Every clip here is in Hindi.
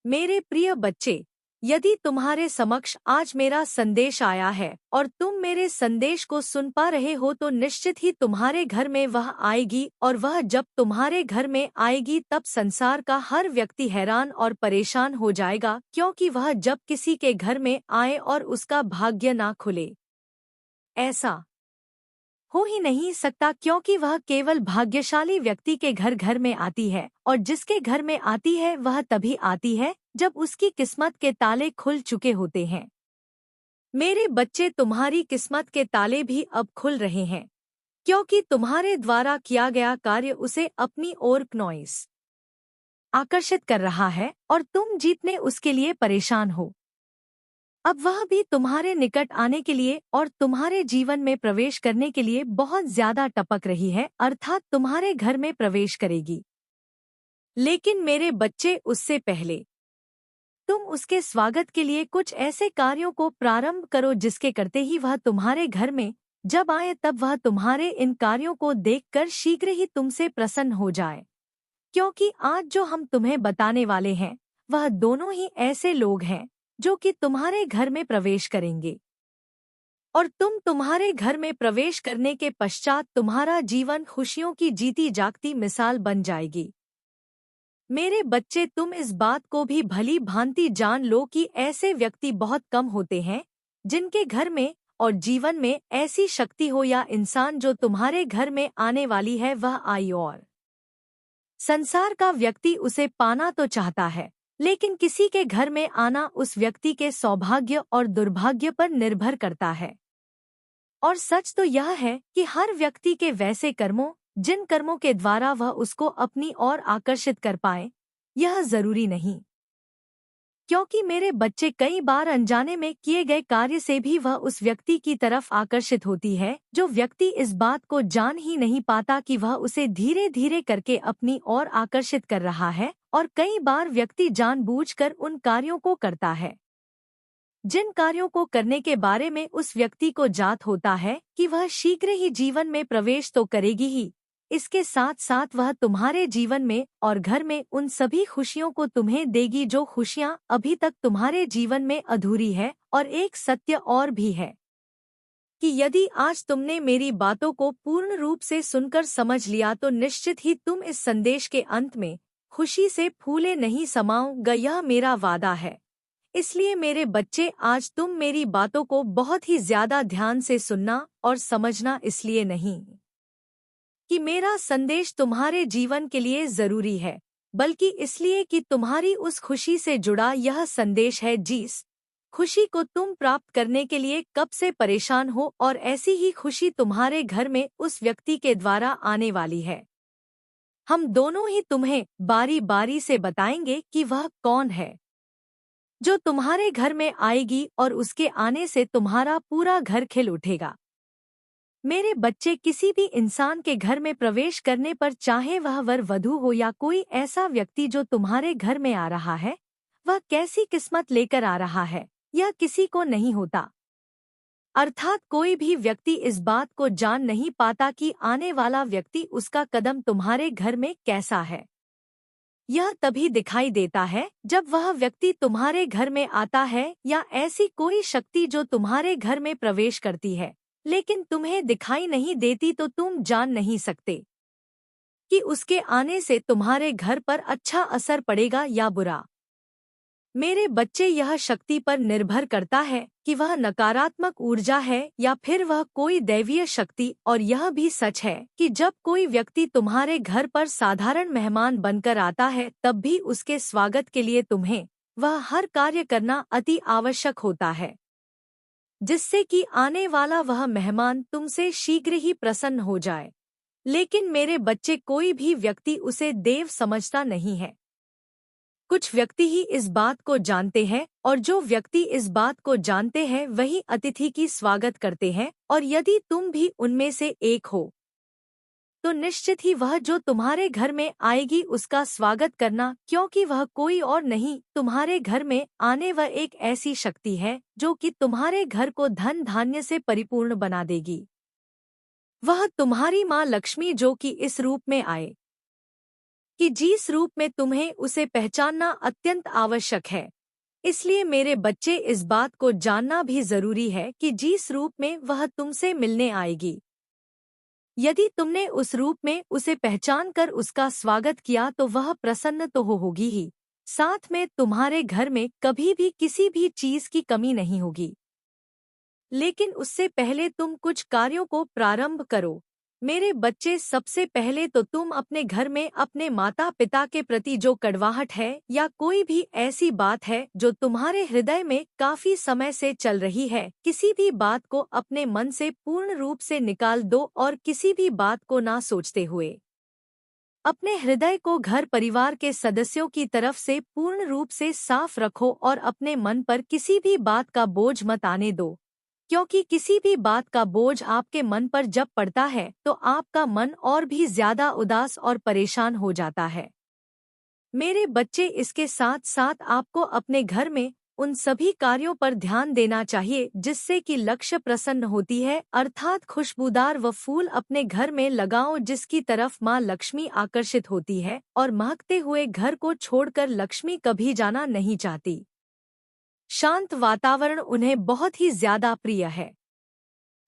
मेरे प्रिय बच्चे, यदि तुम्हारे समक्ष आज मेरा संदेश आया है और तुम मेरे संदेश को सुन पा रहे हो तो निश्चित ही तुम्हारे घर में वह आएगी, और वह जब तुम्हारे घर में आएगी तब संसार का हर व्यक्ति हैरान और परेशान हो जाएगा, क्योंकि वह जब किसी के घर में आए और उसका भाग्य ना खुले। ऐसा हो ही नहीं सकता, क्योंकि वह केवल भाग्यशाली व्यक्ति के घर घर में आती है, और जिसके घर में आती है वह तभी आती है जब उसकी किस्मत के ताले खुल चुके होते हैं। मेरे बच्चे, तुम्हारी किस्मत के ताले भी अब खुल रहे हैं, क्योंकि तुम्हारे द्वारा किया गया कार्य उसे अपनी ओर नॉइस आकर्षित कर रहा है और तुम जीतने उसके लिए परेशान हो। अब वह भी तुम्हारे निकट आने के लिए और तुम्हारे जीवन में प्रवेश करने के लिए बहुत ज्यादा टपक रही है, अर्थात तुम्हारे घर में प्रवेश करेगी। लेकिन मेरे बच्चे, उससे पहले तुम उसके स्वागत के लिए कुछ ऐसे कार्यों को प्रारंभ करो जिसके करते ही वह तुम्हारे घर में जब आए तब वह तुम्हारे इन कार्यों को देखकर शीघ्र ही तुमसे प्रसन्न हो जाए, क्योंकि आज जो हम तुम्हें बताने वाले हैं वह दोनों ही ऐसे लोग हैं जो कि तुम्हारे घर में प्रवेश करेंगे, और तुम्हारे घर में प्रवेश करने के पश्चात तुम्हारा जीवन खुशियों की जीती जागती मिसाल बन जाएगी। मेरे बच्चे, तुम इस बात को भी भली भांति जान लो कि ऐसे व्यक्ति बहुत कम होते हैं जिनके घर में और जीवन में ऐसी शक्ति हो या इंसान जो तुम्हारे घर में आने वाली है वह आई, और संसार का व्यक्ति उसे पाना तो चाहता है, लेकिन किसी के घर में आना उस व्यक्ति के सौभाग्य और दुर्भाग्य पर निर्भर करता है। और सच तो यह है कि हर व्यक्ति के वैसे कर्मों, जिन कर्मों के द्वारा वह उसको अपनी ओर आकर्षित कर पाए, यह जरूरी नहीं, क्योंकि मेरे बच्चे, कई बार अनजाने में किए गए कार्य से भी वह उस व्यक्ति की तरफ आकर्षित होती है, जो व्यक्ति इस बात को जान ही नहीं पाता कि वह उसे धीरे धीरे करके अपनी ओर आकर्षित कर रहा है, और कई बार व्यक्ति जानबूझकर उन कार्यों को करता है जिन कार्यों को करने के बारे में उस व्यक्ति को जात होता है कि वह शीघ्र ही जीवन में प्रवेश तो करेगी ही, इसके साथ साथ वह तुम्हारे जीवन में और घर में उन सभी खुशियों को तुम्हें देगी जो खुशियां अभी तक तुम्हारे जीवन में अधूरी है। और एक सत्य और भी है कि यदि आज तुमने मेरी बातों को पूर्ण रूप से सुनकर समझ लिया तो निश्चित ही तुम इस संदेश के अंत में खुशी से फूले नहीं समाओगे, यह मेरा वादा है। इसलिए मेरे बच्चे, आज तुम मेरी बातों को बहुत ही ज्यादा ध्यान से सुनना और समझना, इसलिए नहीं कि मेरा संदेश तुम्हारे जीवन के लिए जरूरी है, बल्कि इसलिए कि तुम्हारी उस खुशी से जुड़ा यह संदेश है जिस खुशी को तुम प्राप्त करने के लिए कब से परेशान हो, और ऐसी ही खुशी तुम्हारे घर में उस व्यक्ति के द्वारा आने वाली है। हम दोनों ही तुम्हें बारी बारी से बताएंगे कि वह कौन है जो तुम्हारे घर में आएगी, और उसके आने से तुम्हारा पूरा घर खिल उठेगा। मेरे बच्चे, किसी भी इंसान के घर में प्रवेश करने पर, चाहे वह वर वधू हो या कोई ऐसा व्यक्ति जो तुम्हारे घर में आ रहा है, वह कैसी किस्मत लेकर आ रहा है यह किसी को नहीं होता। अर्थात कोई भी व्यक्ति इस बात को जान नहीं पाता कि आने वाला व्यक्ति, उसका कदम तुम्हारे घर में कैसा है। यह तभी दिखाई देता है जब वह व्यक्ति तुम्हारे घर में आता है, या ऐसी कोई शक्ति जो तुम्हारे घर में प्रवेश करती है लेकिन तुम्हें दिखाई नहीं देती, तो तुम जान नहीं सकते कि उसके आने से तुम्हारे घर पर अच्छा असर पड़ेगा या बुरा। मेरे बच्चे, यह शक्ति पर निर्भर करता है कि वह नकारात्मक ऊर्जा है या फिर वह कोई दैवीय शक्ति। और यह भी सच है कि जब कोई व्यक्ति तुम्हारे घर पर साधारण मेहमान बनकर आता है, तब भी उसके स्वागत के लिए तुम्हें वह हर कार्य करना अति आवश्यक होता है, जिससे कि आने वाला वह मेहमान तुमसे शीघ्र ही प्रसन्न हो जाए। लेकिन मेरे बच्चे, कोई भी व्यक्ति उसे देव समझता नहीं है। कुछ व्यक्ति ही इस बात को जानते हैं, और जो व्यक्ति इस बात को जानते हैं वही अतिथि की स्वागत करते हैं, और यदि तुम भी उनमें से एक हो तो निश्चित ही वह जो तुम्हारे घर में आएगी उसका स्वागत करना, क्योंकि वह कोई और नहीं, तुम्हारे घर में आने वह एक ऐसी शक्ति है जो कि तुम्हारे घर को धन धान्य से परिपूर्ण बना देगी। वह तुम्हारी माँ लक्ष्मी जो कि इस रूप में आए। कि जिस रूप में तुम्हें उसे पहचानना अत्यंत आवश्यक है। इसलिए मेरे बच्चे, इस बात को जानना भी जरूरी है कि जिस रूप में वह तुमसे मिलने आएगी, यदि तुमने उस रूप में उसे पहचान कर उसका स्वागत किया तो वह प्रसन्न तो होगी ही, साथ में तुम्हारे घर में कभी भी किसी भी चीज की कमी नहीं होगी। लेकिन उससे पहले तुम कुछ कार्यों को प्रारंभ करो। मेरे बच्चे, सबसे पहले तो तुम अपने घर में अपने माता पिता के प्रति जो कड़वाहट है या कोई भी ऐसी बात है जो तुम्हारे हृदय में काफी समय से चल रही है, किसी भी बात को अपने मन से पूर्ण रूप से निकाल दो और किसी भी बात को ना सोचते हुए अपने हृदय को घर परिवार के सदस्यों की तरफ से पूर्ण रूप से साफ रखो और अपने मन पर किसी भी बात का बोझ मत आने दो, क्योंकि किसी भी बात का बोझ आपके मन पर जब पड़ता है तो आपका मन और भी ज्यादा उदास और परेशान हो जाता है। मेरे बच्चे, इसके साथ साथ आपको अपने घर में उन सभी कार्यों पर ध्यान देना चाहिए जिससे कि लक्ष्य प्रसन्न होती है, अर्थात खुशबूदार व फूल अपने घर में लगाओ जिसकी तरफ माँ लक्ष्मी आकर्षित होती है, और महकते हुए घर को छोड़कर लक्ष्मी कभी जाना नहीं चाहती। शांत वातावरण उन्हें बहुत ही ज्यादा प्रिय है।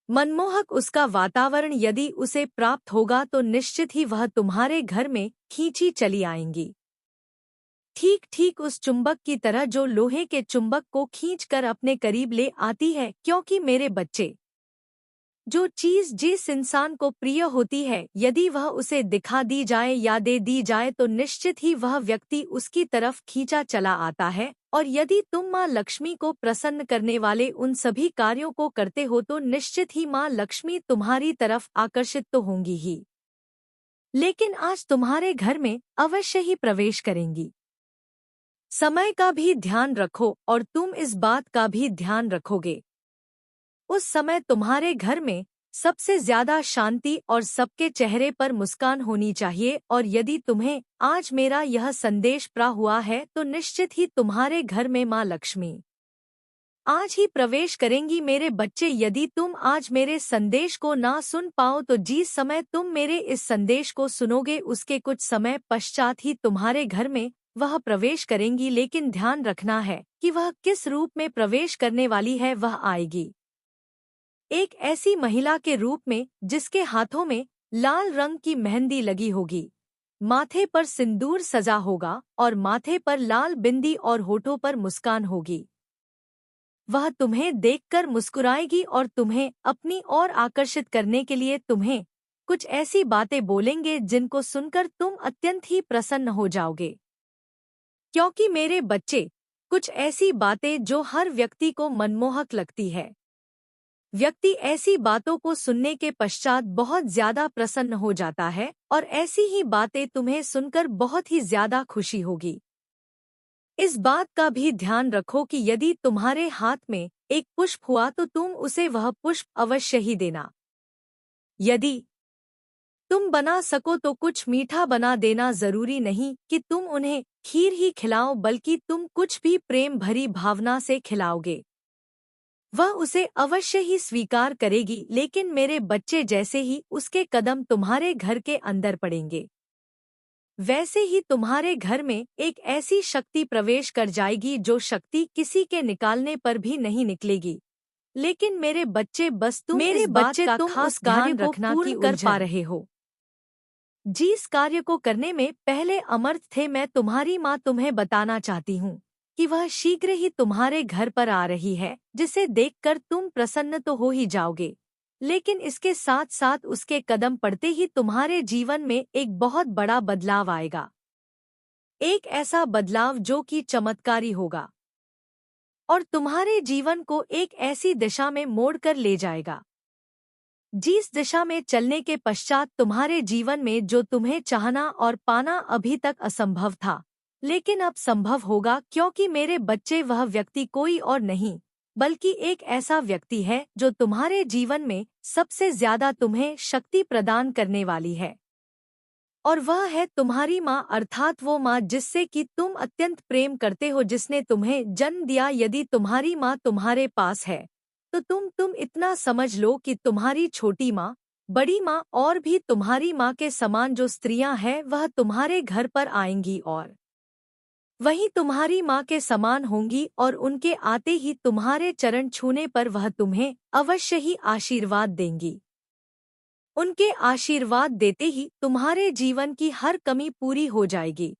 मनमोहक उसका वातावरण यदि उसे प्राप्त होगा तो निश्चित ही वह तुम्हारे घर में खींची चली आएंगी, ठीक ठीक उस चुंबक की तरह जो लोहे के चुंबक को खींचकर अपने करीब ले आती है। क्योंकि मेरे बच्चे, जो चीज जिस इंसान को प्रिय होती है, यदि वह उसे दिखा दी जाए या दे दी जाए तो निश्चित ही वह व्यक्ति उसकी तरफ खींचा चला आता है। और यदि तुम माँ लक्ष्मी को प्रसन्न करने वाले उन सभी कार्यों को करते हो तो निश्चित ही माँ लक्ष्मी तुम्हारी तरफ आकर्षित तो होंगी ही, लेकिन आज तुम्हारे घर में अवश्य ही प्रवेश करेंगी। समय का भी ध्यान रखो और तुम इस बात का भी ध्यान रखोगे, उस समय तुम्हारे घर में सबसे ज्यादा शांति और सबके चेहरे पर मुस्कान होनी चाहिए। और यदि तुम्हें आज मेरा यह संदेश प्राप्त हुआ है तो निश्चित ही तुम्हारे घर में माँ लक्ष्मी आज ही प्रवेश करेंगी। मेरे बच्चे, यदि तुम आज मेरे संदेश को ना सुन पाओ तो जिस समय तुम मेरे इस संदेश को सुनोगे उसके कुछ समय पश्चात ही तुम्हारे घर में वह प्रवेश करेंगी। लेकिन ध्यान रखना है कि वह किस रूप में प्रवेश करने वाली है। वह आएगी एक ऐसी महिला के रूप में जिसके हाथों में लाल रंग की मेहंदी लगी होगी, माथे पर सिंदूर सजा होगा और माथे पर लाल बिंदी और होठों पर मुस्कान होगी। वह तुम्हें देखकर मुस्कुराएगी और तुम्हें अपनी ओर आकर्षित करने के लिए तुम्हें कुछ ऐसी बातें बोलेंगे जिनको सुनकर तुम अत्यंत ही प्रसन्न हो जाओगे। क्योंकि मेरे बच्चे, कुछ ऐसी बातें जो हर व्यक्ति को मनमोहक लगती है, व्यक्ति ऐसी बातों को सुनने के पश्चात बहुत ज्यादा प्रसन्न हो जाता है और ऐसी ही बातें तुम्हें सुनकर बहुत ही ज्यादा खुशी होगी। इस बात का भी ध्यान रखो कि यदि तुम्हारे हाथ में एक पुष्प हुआ तो तुम उसे वह पुष्प अवश्य ही देना। यदि तुम बना सको तो कुछ मीठा बना देना, जरूरी नहीं कि तुम उन्हें खीर ही खिलाओ बल्कि तुम कुछ भी प्रेम भरी भावना से खिलाओगे, वह उसे अवश्य ही स्वीकार करेगी। लेकिन मेरे बच्चे, जैसे ही उसके कदम तुम्हारे घर के अंदर पड़ेंगे वैसे ही तुम्हारे घर में एक ऐसी शक्ति प्रवेश कर जाएगी जो शक्ति किसी के निकालने पर भी नहीं निकलेगी। लेकिन मेरे बच्चे, बस तुम इस बात का खास ध्यान रखना कि कर पा रहे हो। जिस कार्य को करने में पहले अमर्थ थे, मैं तुम्हारी माँ तुम्हें बताना चाहती हूँ कि वह शीघ्र ही तुम्हारे घर पर आ रही है, जिसे देखकर तुम प्रसन्न तो हो ही जाओगे, लेकिन इसके साथ साथ उसके कदम पड़ते ही तुम्हारे जीवन में एक बहुत बड़ा बदलाव आएगा। एक ऐसा बदलाव जो कि चमत्कारी होगा और तुम्हारे जीवन को एक ऐसी दिशा में मोड़कर ले जाएगा जिस दिशा में चलने के पश्चात तुम्हारे जीवन में जो तुम्हें चाहना और पाना अभी तक असंभव था, लेकिन अब संभव होगा। क्योंकि मेरे बच्चे, वह व्यक्ति कोई और नहीं बल्कि एक ऐसा व्यक्ति है जो तुम्हारे जीवन में सबसे ज्यादा तुम्हें शक्ति प्रदान करने वाली है, और वह है तुम्हारी माँ, अर्थात वो माँ जिससे कि तुम अत्यंत प्रेम करते हो, जिसने तुम्हें जन्म दिया। यदि तुम्हारी माँ तुम्हारे पास है तो तुम इतना समझ लो कि तुम्हारी छोटी माँ बड़ी माँ और भी तुम्हारी माँ के समान जो स्त्रियां हैं वह तुम्हारे घर पर आएंगी और वही तुम्हारी माँ के समान होंगी और उनके आते ही तुम्हारे चरण छूने पर वह तुम्हें अवश्य ही आशीर्वाद देंगी। उनके आशीर्वाद देते ही तुम्हारे जीवन की हर कमी पूरी हो जाएगी।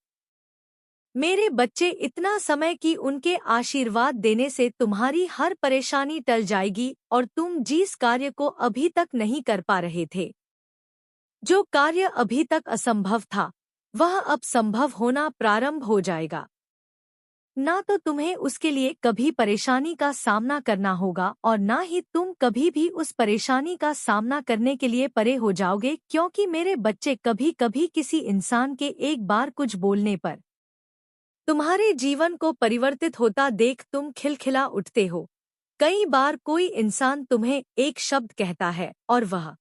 मेरे बच्चे, इतना समय कि उनके आशीर्वाद देने से तुम्हारी हर परेशानी टल जाएगी और तुम जिस कार्य को अभी तक नहीं कर पा रहे थे, जो कार्य अभी तक असंभव था, वह अब संभव होना प्रारंभ हो जाएगा। ना तो तुम्हें उसके लिए कभी परेशानी का सामना करना होगा और ना ही तुम कभी भी उस परेशानी का सामना करने के लिए परे हो जाओगे, क्योंकि मेरे बच्चे, कभी कभी किसी इंसान के एक बार कुछ बोलने पर तुम्हारे जीवन को परिवर्तित होता देख तुम खिलखिला उठते हो। कई बार कोई इंसान तुम्हें एक शब्द कहता है और वह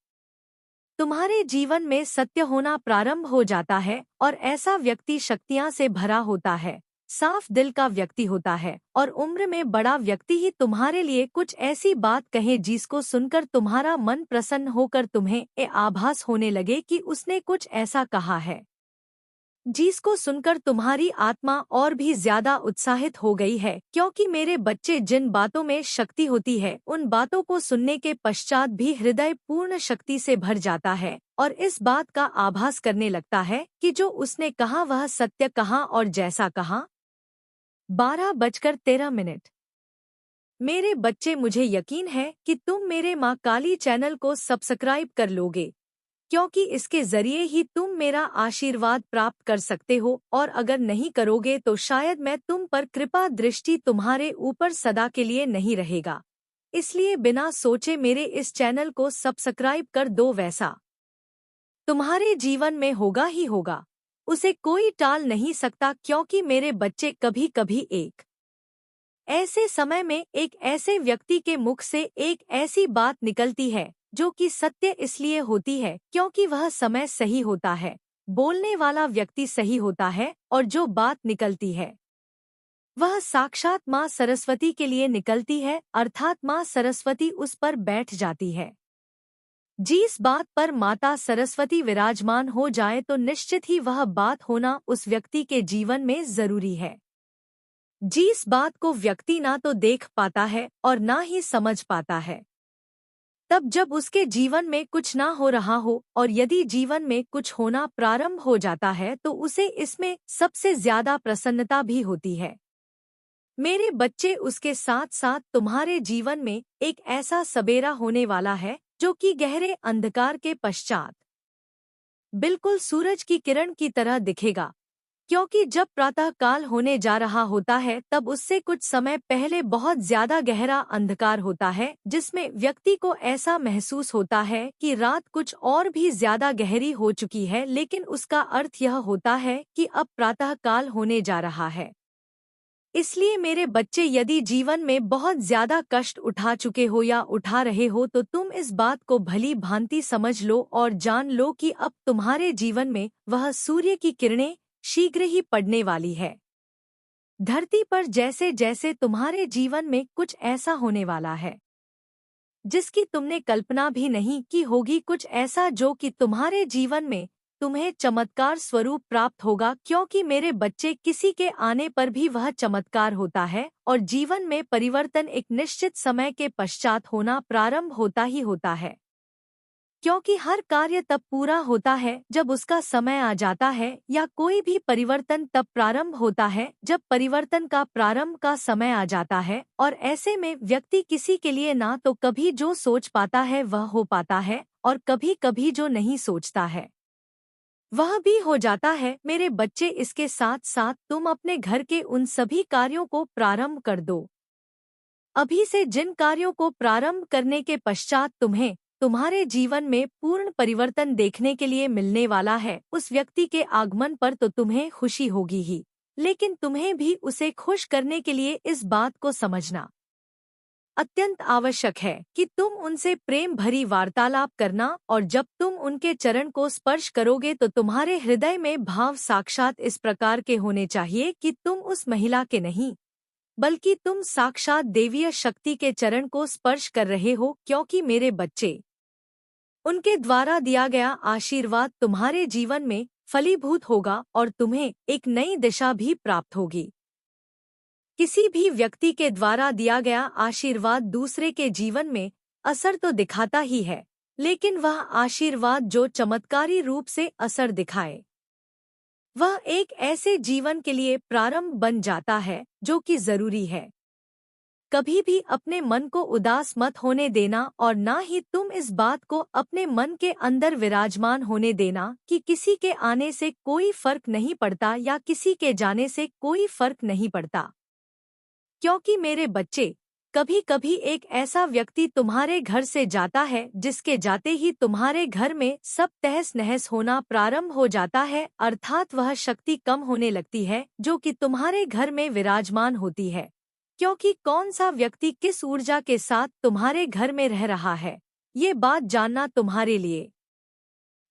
तुम्हारे जीवन में सत्य होना प्रारंभ हो जाता है, और ऐसा व्यक्ति शक्तियां से भरा होता है, साफ दिल का व्यक्ति होता है और उम्र में बड़ा व्यक्ति ही तुम्हारे लिए कुछ ऐसी बात कहे जिसको सुनकर तुम्हारा मन प्रसन्न होकर तुम्हें ये आभास होने लगे कि उसने कुछ ऐसा कहा है जिसको सुनकर तुम्हारी आत्मा और भी ज्यादा उत्साहित हो गई है। क्योंकि मेरे बच्चे, जिन बातों में शक्ति होती है उन बातों को सुनने के पश्चात भी हृदय पूर्ण शक्ति से भर जाता है और इस बात का आभास करने लगता है कि जो उसने कहा वह सत्य कहा और जैसा कहा। 12:13। मेरे बच्चे, मुझे यकीन है कि तुम मेरे माँ काली चैनल को सब्सक्राइब कर लोगे, क्योंकि इसके जरिए ही तुम मेरा आशीर्वाद प्राप्त कर सकते हो, और अगर नहीं करोगे तो शायद मैं तुम पर कृपा दृष्टि तुम्हारे ऊपर सदा के लिए नहीं रहेगा। इसलिए बिना सोचे मेरे इस चैनल को सब्सक्राइब कर दो। वैसा तुम्हारे जीवन में होगा ही होगा, उसे कोई टाल नहीं सकता। क्योंकि मेरे बच्चे, कभी कभी एक ऐसे समय में एक ऐसे व्यक्ति के मुख से एक ऐसी बात निकलती है जो कि सत्य इसलिए होती है क्योंकि वह समय सही होता है, बोलने वाला व्यक्ति सही होता है, और जो बात निकलती है वह साक्षात माँ सरस्वती के लिए निकलती है, अर्थात माँ सरस्वती उस पर बैठ जाती है। जिस बात पर माता सरस्वती विराजमान हो जाए तो निश्चित ही वह बात होना उस व्यक्ति के जीवन में जरूरी है। जिस बात को व्यक्ति ना तो देख पाता है और ना ही समझ पाता है, तब जब उसके जीवन में कुछ ना हो रहा हो और यदि जीवन में कुछ होना प्रारंभ हो जाता है तो उसे इसमें सबसे ज्यादा प्रसन्नता भी होती है। मेरे बच्चे, उसके साथ साथ तुम्हारे जीवन में एक ऐसा सबेरा होने वाला है जो कि गहरे अंधकार के पश्चात बिल्कुल सूरज की किरण की तरह दिखेगा। क्योंकि जब प्रातः काल होने जा रहा होता है तब उससे कुछ समय पहले बहुत ज्यादा गहरा अंधकार होता है, जिसमें व्यक्ति को ऐसा महसूस होता है कि रात कुछ और भी ज्यादा गहरी हो चुकी है, लेकिन उसका अर्थ यह होता है कि अब प्रातः काल होने जा रहा है। इसलिए मेरे बच्चे, यदि जीवन में बहुत ज्यादा कष्ट उठा चुके हो या उठा रहे हो तो तुम इस बात को भली भांति समझ लो और जान लो कि अब तुम्हारे जीवन में वह सूर्य की किरणें शीघ्र ही पड़ने वाली है। धरती पर जैसे जैसे तुम्हारे जीवन में कुछ ऐसा होने वाला है जिसकी तुमने कल्पना भी नहीं की होगी, कुछ ऐसा जो कि तुम्हारे जीवन में तुम्हें चमत्कार स्वरूप प्राप्त होगा। क्योंकि मेरे बच्चे, किसी के आने पर भी वह चमत्कार होता है और जीवन में परिवर्तन एक निश्चित समय के पश्चात होना प्रारंभ होता ही होता है। क्योंकि हर कार्य तब पूरा होता है जब उसका समय आ जाता है, या कोई भी परिवर्तन तब प्रारंभ होता है जब परिवर्तन का प्रारंभ का समय आ जाता है, और ऐसे में व्यक्ति किसी के लिए ना तो कभी जो सोच पाता है वह हो पाता है और कभी कभी जो नहीं सोचता है वह भी हो जाता है। मेरे बच्चे, इसके साथ साथ तुम अपने घर के उन सभी कार्यों को प्रारंभ कर दो। अभी से जिन कार्यों को प्रारंभ करने के पश्चात तुम्हें तुम्हारे जीवन में पूर्ण परिवर्तन देखने के लिए मिलने वाला है, उस व्यक्ति के आगमन पर तो तुम्हें खुशी होगी ही, लेकिन तुम्हें भी उसे खुश करने के लिए इस बात को समझना अत्यंत आवश्यक है कि तुम उनसे प्रेम भरी वार्तालाप करना, और जब तुम उनके चरण को स्पर्श करोगे तो तुम्हारे हृदय में भाव साक्षात इस प्रकार के होने चाहिए कि तुम उस महिला के नहीं बल्कि तुम साक्षात देवीय शक्ति के चरण को स्पर्श कर रहे हो। क्योंकि मेरे बच्चे, उनके द्वारा दिया गया आशीर्वाद तुम्हारे जीवन में फलीभूत होगा और तुम्हें एक नई दिशा भी प्राप्त होगी। किसी भी व्यक्ति के द्वारा दिया गया आशीर्वाद दूसरे के जीवन में असर तो दिखाता ही है, लेकिन वह आशीर्वाद जो चमत्कारी रूप से असर दिखाए, वह एक ऐसे जीवन के लिए प्रारंभ बन जाता है जो कि जरूरी है। कभी भी अपने मन को उदास मत होने देना और ना ही तुम इस बात को अपने मन के अंदर विराजमान होने देना कि किसी के आने से कोई फर्क नहीं पड़ता या किसी के जाने से कोई फर्क नहीं पड़ता। क्योंकि मेरे बच्चे, कभी कभी एक ऐसा व्यक्ति तुम्हारे घर से जाता है जिसके जाते ही तुम्हारे घर में सब तहस नहस होना प्रारंभ हो जाता है, अर्थात वह शक्ति कम होने लगती है जो कि तुम्हारे घर में विराजमान होती है। क्योंकि कौन सा व्यक्ति किस ऊर्जा के साथ तुम्हारे घर में रह रहा है, ये बात जानना तुम्हारे लिए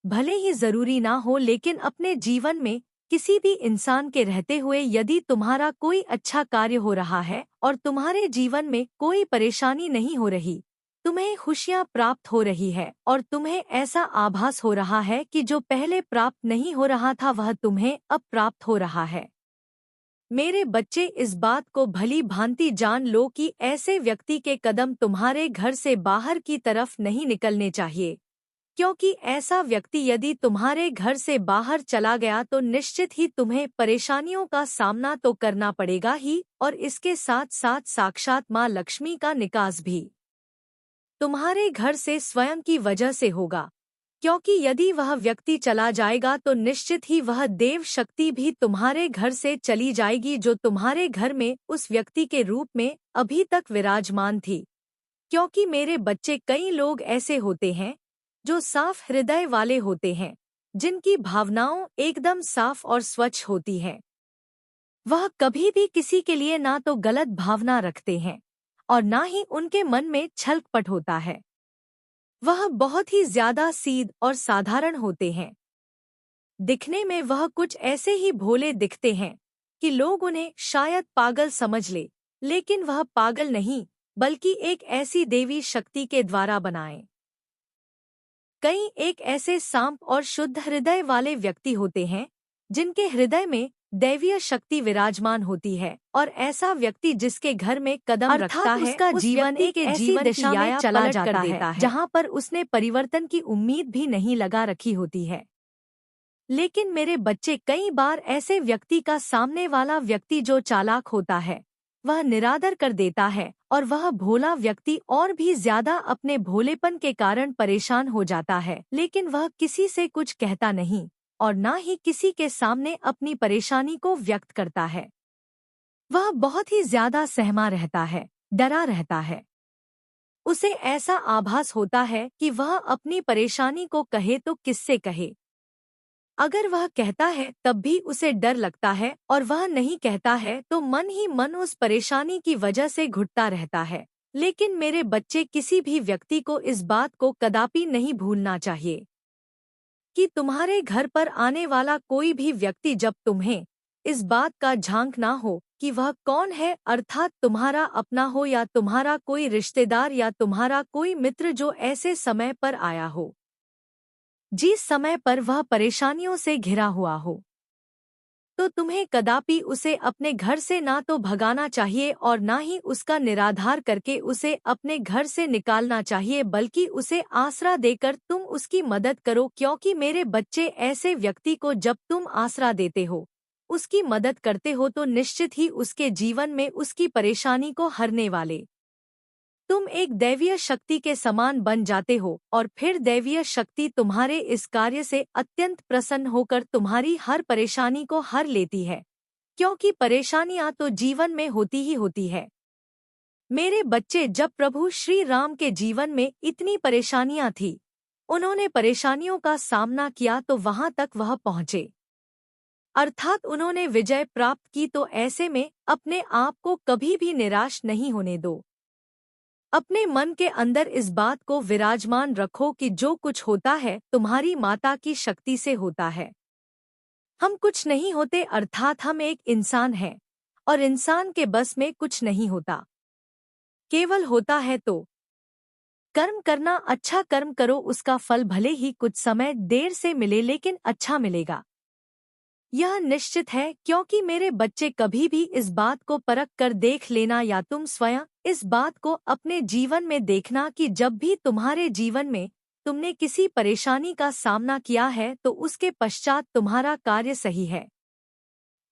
भले ही जरूरी ना हो, लेकिन अपने जीवन में किसी भी इंसान के रहते हुए यदि तुम्हारा कोई अच्छा कार्य हो रहा है और तुम्हारे जीवन में कोई परेशानी नहीं हो रही, तुम्हें खुशियां प्राप्त हो रही है और तुम्हें ऐसा आभास हो रहा है कि जो पहले प्राप्त नहीं हो रहा था वह तुम्हें अब प्राप्त हो रहा है। मेरे बच्चे, इस बात को भली भांति जान लो कि ऐसे व्यक्ति के कदम तुम्हारे घर से बाहर की तरफ नहीं निकलने चाहिए, क्योंकि ऐसा व्यक्ति यदि तुम्हारे घर से बाहर चला गया तो निश्चित ही तुम्हें परेशानियों का सामना तो करना पड़ेगा ही, और इसके साथ साथ साक्षात माँ लक्ष्मी का निकास भी तुम्हारे घर से स्वयं की वजह से होगा। क्योंकि यदि वह व्यक्ति चला जाएगा तो निश्चित ही वह देव शक्ति भी तुम्हारे घर से चली जाएगी जो तुम्हारे घर में उस व्यक्ति के रूप में अभी तक विराजमान थी। क्योंकि मेरे बच्चे, कई लोग ऐसे होते हैं जो साफ हृदय वाले होते हैं, जिनकी भावनाओं एकदम साफ और स्वच्छ होती हैं। वह कभी भी किसी के लिए ना तो गलत भावना रखते हैं और ना ही उनके मन में छलकपट होता है। वह बहुत ही ज्यादा सीध और साधारण होते हैं। दिखने में वह कुछ ऐसे ही भोले दिखते हैं कि लोग उन्हें शायद पागल समझ ले, लेकिन वह पागल नहीं बल्कि एक ऐसी देवी शक्ति के द्वारा बनाए। कई एक ऐसे सांप और शुद्ध हृदय वाले व्यक्ति होते हैं जिनके हृदय में दैवीय शक्ति विराजमान होती है, और ऐसा व्यक्ति जिसके घर में कदम रखता है उसका जीवन एक ऐसी दिशा में चला जाता है जहां पर उसने परिवर्तन की उम्मीद भी नहीं लगा रखी होती है। लेकिन मेरे बच्चे, कई बार ऐसे व्यक्ति का सामने वाला व्यक्ति जो चालाक होता है वह निरादर कर देता है और वह भोला व्यक्ति और भी ज्यादा अपने भोलेपन के कारण परेशान हो जाता है, लेकिन वह किसी से कुछ कहता नहीं और ना ही किसी के सामने अपनी परेशानी को व्यक्त करता है। वह बहुत ही ज्यादा सहमा रहता है, डरा रहता है। उसे ऐसा आभास होता है कि वह अपनी परेशानी को कहे तो किससे कहे। अगर वह कहता है तब भी उसे डर लगता है और वह नहीं कहता है तो मन ही मन उस परेशानी की वजह से घुटता रहता है। लेकिन मेरे बच्चे, किसी भी व्यक्ति को इस बात को कदापि नहीं भूलना चाहिए कि तुम्हारे घर पर आने वाला कोई भी व्यक्ति जब तुम्हें इस बात का झांक ना हो कि वह कौन है, अर्थात तुम्हारा अपना हो या तुम्हारा कोई रिश्तेदार या तुम्हारा कोई मित्र जो ऐसे समय पर आया हो जिस समय पर वह परेशानियों से घिरा हुआ हो, तो तुम्हें कदापि उसे अपने घर से ना तो भगाना चाहिए और ना ही उसका निराधार करके उसे अपने घर से निकालना चाहिए, बल्कि उसे आसरा देकर तुम उसकी मदद करो। क्योंकि मेरे बच्चे, ऐसे व्यक्ति को जब तुम आसरा देते हो, उसकी मदद करते हो, तो निश्चित ही उसके जीवन में उसकी परेशानी को हरने वाले तुम एक दैवीय शक्ति के समान बन जाते हो और फिर दैवीय शक्ति तुम्हारे इस कार्य से अत्यंत प्रसन्न होकर तुम्हारी हर परेशानी को हर लेती है। क्योंकि परेशानियां तो जीवन में होती ही होती है। मेरे बच्चे, जब प्रभु श्री राम के जीवन में इतनी परेशानियां थी, उन्होंने परेशानियों का सामना किया तो वहां तक वह पहुंचे, अर्थात उन्होंने विजय प्राप्त की। तो ऐसे में अपने आप को कभी भी निराश नहीं होने दो। अपने मन के अंदर इस बात को विराजमान रखो कि जो कुछ होता है तुम्हारी माता की शक्ति से होता है। हम कुछ नहीं होते, अर्थात हम एक इंसान हैं और इंसान के बस में कुछ नहीं होता। केवल होता है तो कर्म करना, अच्छा कर्म करो, उसका फल भले ही कुछ समय देर से मिले लेकिन अच्छा मिलेगा। यह निश्चित है, क्योंकि मेरे बच्चे कभी भी इस बात को परख कर देख लेना, या तुम स्वयं इस बात को अपने जीवन में देखना कि जब भी तुम्हारे जीवन में तुमने किसी परेशानी का सामना किया है तो उसके पश्चात तुम्हारा कार्य सही है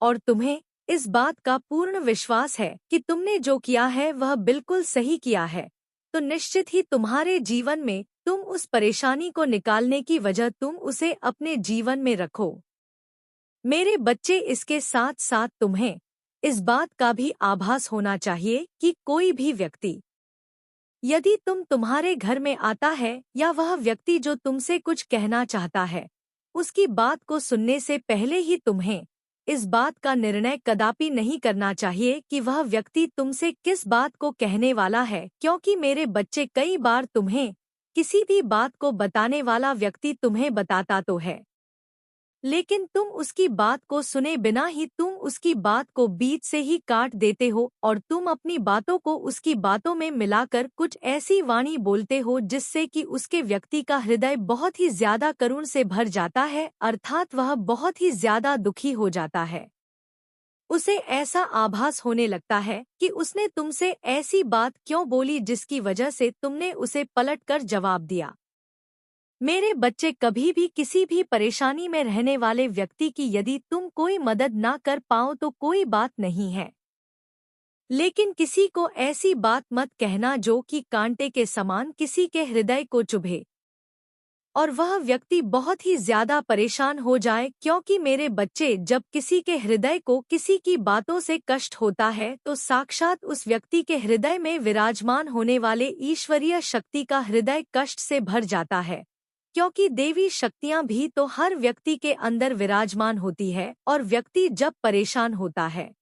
और तुम्हें इस बात का पूर्ण विश्वास है कि तुमने जो किया है वह बिल्कुल सही किया है, तो निश्चित ही तुम्हारे जीवन में तुम उस परेशानी को निकालने की वजह तुम उसे अपने जीवन में रखो। मेरे बच्चे, इसके साथ साथ तुम्हें इस बात का भी आभास होना चाहिए कि कोई भी व्यक्ति यदि तुम्हारे घर में आता है या वह व्यक्ति जो तुमसे कुछ कहना चाहता है, उसकी बात को सुनने से पहले ही तुम्हें इस बात का निर्णय कदापि नहीं करना चाहिए कि वह व्यक्ति तुमसे किस बात को कहने वाला है, क्योंकि मेरे बच्चे, कई बार तुम्हें किसी भी बात को बताने वाला व्यक्ति तुम्हें बताता तो है, लेकिन तुम उसकी बात को सुने बिना ही तुम उसकी बात को बीच से ही काट देते हो और तुम अपनी बातों को उसकी बातों में मिलाकर कुछ ऐसी वाणी बोलते हो जिससे कि उसके व्यक्ति का हृदय बहुत ही ज्यादा करुण से भर जाता है, अर्थात वह बहुत ही ज्यादा दुखी हो जाता है। उसे ऐसा आभास होने लगता है कि उसने तुमसे ऐसी बात क्यों बोली जिसकी वजह से तुमने उसे पलटकर जवाब दिया। मेरे बच्चे, कभी भी किसी भी परेशानी में रहने वाले व्यक्ति की यदि तुम कोई मदद ना कर पाओ तो कोई बात नहीं है, लेकिन किसी को ऐसी बात मत कहना जो कि कांटे के समान किसी के हृदय को चुभे और वह व्यक्ति बहुत ही ज्यादा परेशान हो जाए, क्योंकि मेरे बच्चे, जब किसी के हृदय को किसी की बातों से कष्ट होता है तो साक्षात उस व्यक्ति के हृदय में विराजमान होने वाले ईश्वरीय शक्ति का हृदय कष्ट से भर जाता है, क्योंकि देवी शक्तियां भी तो हर व्यक्ति के अंदर विराजमान होती है और व्यक्ति जब परेशान होता है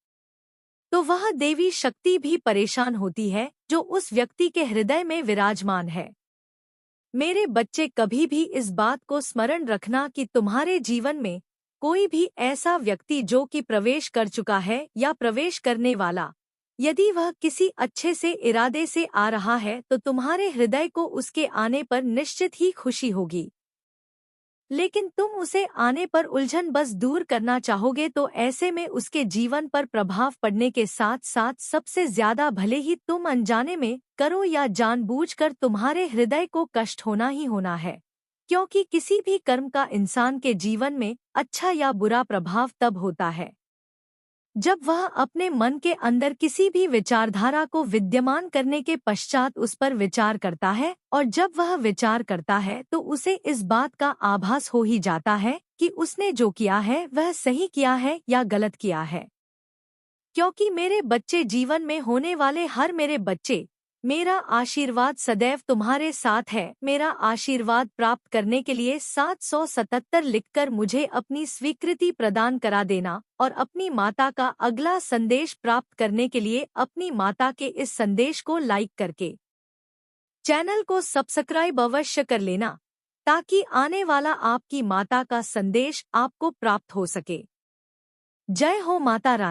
तो वह देवी शक्ति भी परेशान होती है जो उस व्यक्ति के हृदय में विराजमान है। मेरे बच्चे, कभी भी इस बात को स्मरण रखना कि तुम्हारे जीवन में कोई भी ऐसा व्यक्ति जो कि प्रवेश कर चुका है या प्रवेश करने वाला, यदि वह किसी अच्छे से इरादे से आ रहा है तो तुम्हारे हृदय को उसके आने पर निश्चित ही खुशी होगी, लेकिन तुम उसे आने पर उलझन बस दूर करना चाहोगे तो ऐसे में उसके जीवन पर प्रभाव पड़ने के साथ साथ सबसे ज्यादा भले ही तुम अनजाने में करो या जानबूझकर तुम्हारे हृदय को कष्ट होना ही होना है, क्योंकि किसी भी कर्म का इंसान के जीवन में अच्छा या बुरा प्रभाव तब होता है जब वह अपने मन के अंदर किसी भी विचारधारा को विद्यमान करने के पश्चात उस पर विचार करता है, और जब वह विचार करता है तो उसे इस बात का आभास हो ही जाता है कि उसने जो किया है वह सही किया है या गलत किया है। क्योंकि मेरे बच्चे, जीवन में होने वाले हर मेरे बच्चे, मेरा आशीर्वाद सदैव तुम्हारे साथ है। मेरा आशीर्वाद प्राप्त करने के लिए 777 लिखकर मुझे अपनी स्वीकृति प्रदान करा देना और अपनी माता का अगला संदेश प्राप्त करने के लिए अपनी माता के इस संदेश को लाइक करके चैनल को सब्सक्राइब अवश्य कर लेना, ताकि आने वाला आपकी माता का संदेश आपको प्राप्त हो सके। जय हो माता रानी।